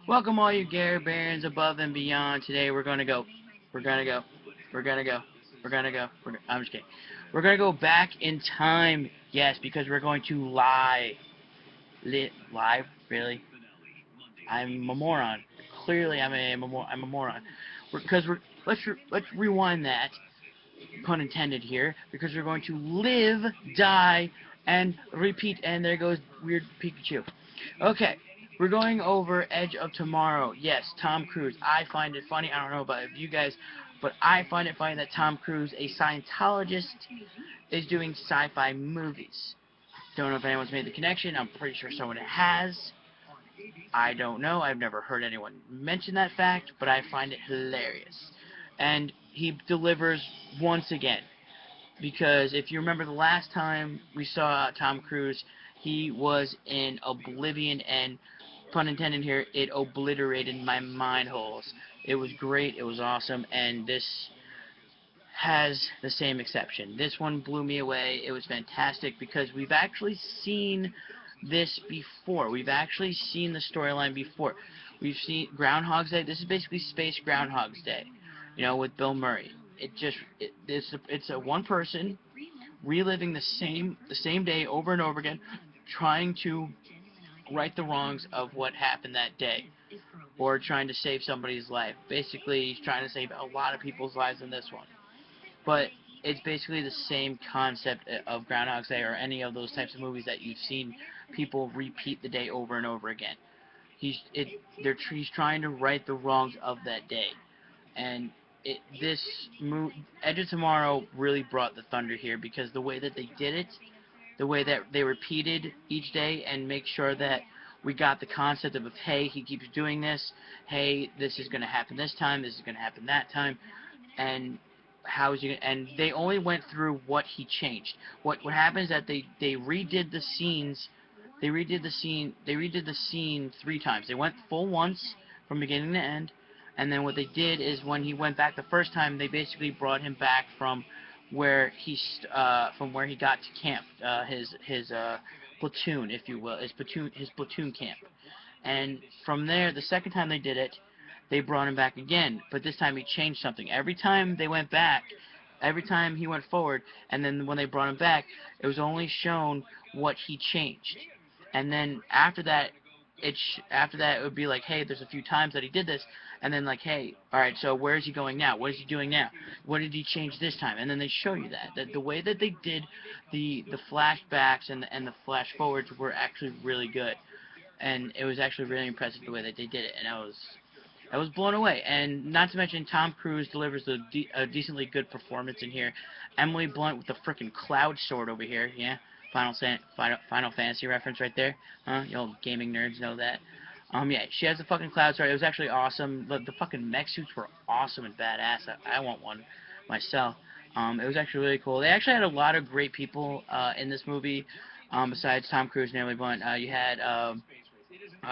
Welcome all you Gary Barons above and beyond. Today we're gonna go. We're gonna go. We're gonna go. We're gonna go. I'm just kidding. We're gonna go back in time. Yes, because we're going to lie. Live? Really? I'm a moron. Clearly, I'm a moron. Because let's rewind that, pun intended here, because we're going to live, die, and repeat. And there goes weird Pikachu. Okay, we're going over Edge of Tomorrow. Yes, Tom Cruise. I find it funny. I don't know about you guys, but I find it funny that Tom Cruise, a Scientologist, is doing sci-fi movies. Don't know if anyone's made the connection. I'm pretty sure someone has. I don't know. I've never heard anyone mention that fact, but I find it hilarious. And he delivers once again. Because if you remember the last time we saw Tom Cruise, he was in Oblivion, and pun intended here, it obliterated my mind holes. It was great, it was awesome, and this has the same exception. This one blew me away. It was fantastic because we've actually seen this before. We've actually seen the storyline before. We've seen Groundhog's Day. This is basically Space Groundhog's Day, you know, with Bill Murray. It's a one person reliving the same day over and over again, trying to right the wrongs of what happened that day, or trying to save somebody's life. Basically, he's trying to save a lot of people's lives in this one. But it's basically the same concept of Groundhog's Day or any of those types of movies that you've seen people repeat the day over and over again. He's trying to right the wrongs of that day, and this Edge of Tomorrow really brought the thunder here because the way that they did it, the way that they repeated each day and make sure that we got the concept of, hey, he keeps doing this, hey, this is going to happen this time, this is going to happen that time, and how is he? And they only went through what he changed. What happens is that they redid the scenes. They redid the scene 3 times. They went full once from beginning to end, and then what they did is when he went back the first time, they basically brought him back from where he got to camp, his platoon, if you will, his platoon camp. And from there, the second time they did it, they brought him back again, but this time he changed something. Every time they went back, every time he went forward, and then when they brought him back, it was only shown what he changed. And then after that it would be like, hey, there's a few times that he did this, and then like, hey, all right, so where is he going now? What is he doing now? What did he change this time? And then they show you that the way that they did the flashbacks and the flash forwards were actually really good, and it was actually really impressive the way that they did it, and I was blown away. And not to mention, Tom Cruise delivers a decently good performance in here. Emily Blunt with the frickin' cloud sword over here, yeah. Final Fantasy reference right there. Huh? You old gaming nerds know that. Yeah, she has the fucking cloud sword. It was actually awesome. The fucking mech suits were awesome and badass. I want one myself. It was actually really cool. They actually had a lot of great people in this movie. Besides Tom Cruise and Emily Blunt, you had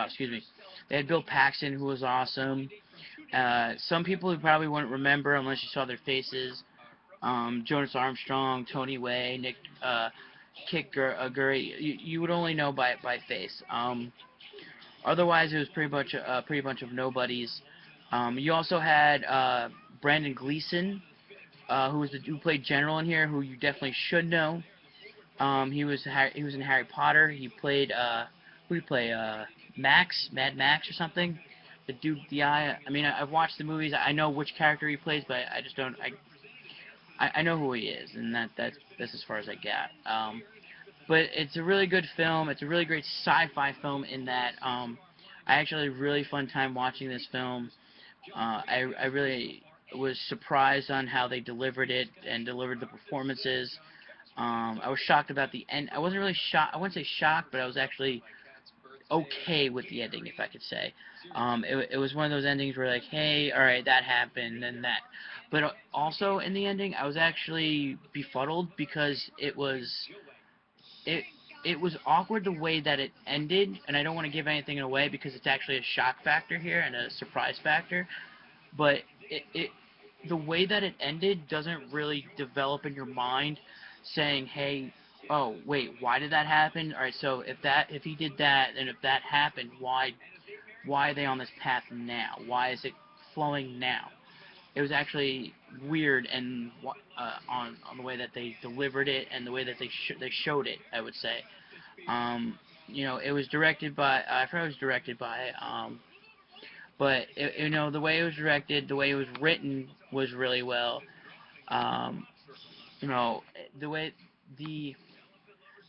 excuse me. They had Bill Paxton, who was awesome. Some people who probably wouldn't remember unless you saw their faces. Jonas Armstrong, Tony Way, Nick Gurry. You would only know by face. Otherwise, it was pretty bunch of nobodies. You also had Brandon Gleeson, who played General in here, who you definitely should know. He was in Harry Potter. He played who did he play? Mad Max or something. The dude with the eye. I mean, I've watched the movies. I know which character he plays, but I just don't. I know who he is, and that's as far as I got. But it's a really good film. It's a really great sci-fi film in that I actually had a really fun time watching this film. I really was surprised on how they delivered it and delivered the performances. I was shocked about the end. I wasn't really shocked. I wouldn't say shocked, but I was actually okay with the ending, if I could say. It was one of those endings where like, hey, all right, that happened, and that. But also in the ending, I was actually befuddled because it it was awkward the way that it ended, and I don't want to give anything away because it's actually a shock factor here and a surprise factor. But the way that it ended doesn't really develop in your mind, saying, hey, oh wait, why did that happen? All right, so if he did that, and if that happened, why are they on this path now? Why is it flowing now? It was actually weird and on the way that they delivered it and the way that they showed it. I would say, it was directed by I forgot it was directed by, but the way it was directed, the way it was written was really well. Um, you know, the way the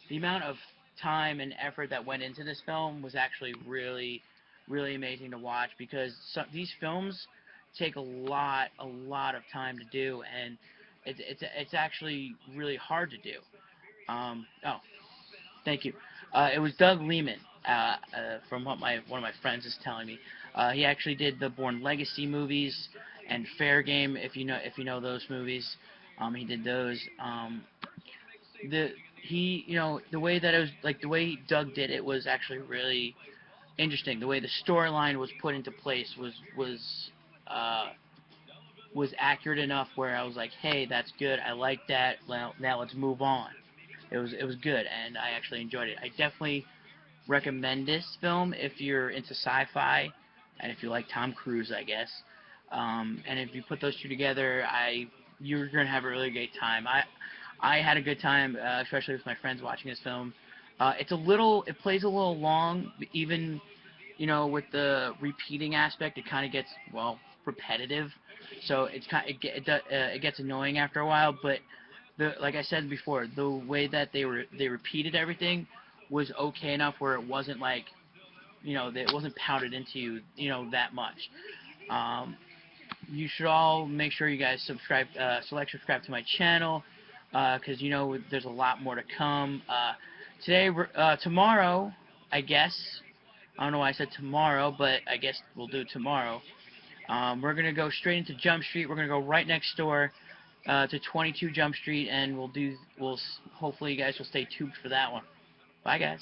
the amount of time and effort that went into this film was actually really amazing to watch because these films take a lot of time to do, and it's actually really hard to do. Oh, thank you. It was Doug Liman, from what my one of my friends is telling me. He actually did the Bourne Legacy movies and Fair Game, if you know those movies. He did those. The he you know the way that it was like the way Doug did it was actually really interesting. The way the storyline was put into place uh, was accurate enough where I was like, hey, that's good. I like that. Now let's move on. It was good, and I actually enjoyed it. I definitely recommend this film if you're into sci-fi and if you like Tom Cruise, I guess. And if you put those two together, you're gonna have a really great time. I had a good time, especially with my friends watching this film. It plays a little long, even with the repeating aspect. It kind of gets repetitive, so it gets annoying after a while. But like I said before, the way that they repeated everything was okay enough where it wasn't like that it wasn't pounded into you that much. Um, you should all make sure you guys subscribe to my channel, because there's a lot more to come. Tomorrow, I guess. I don't know why I said tomorrow, but I guess we'll do it tomorrow. We're gonna go straight into Jump Street. We're gonna go right next door to 22 Jump Street, and hopefully you guys will stay tuned for that one. Bye, guys.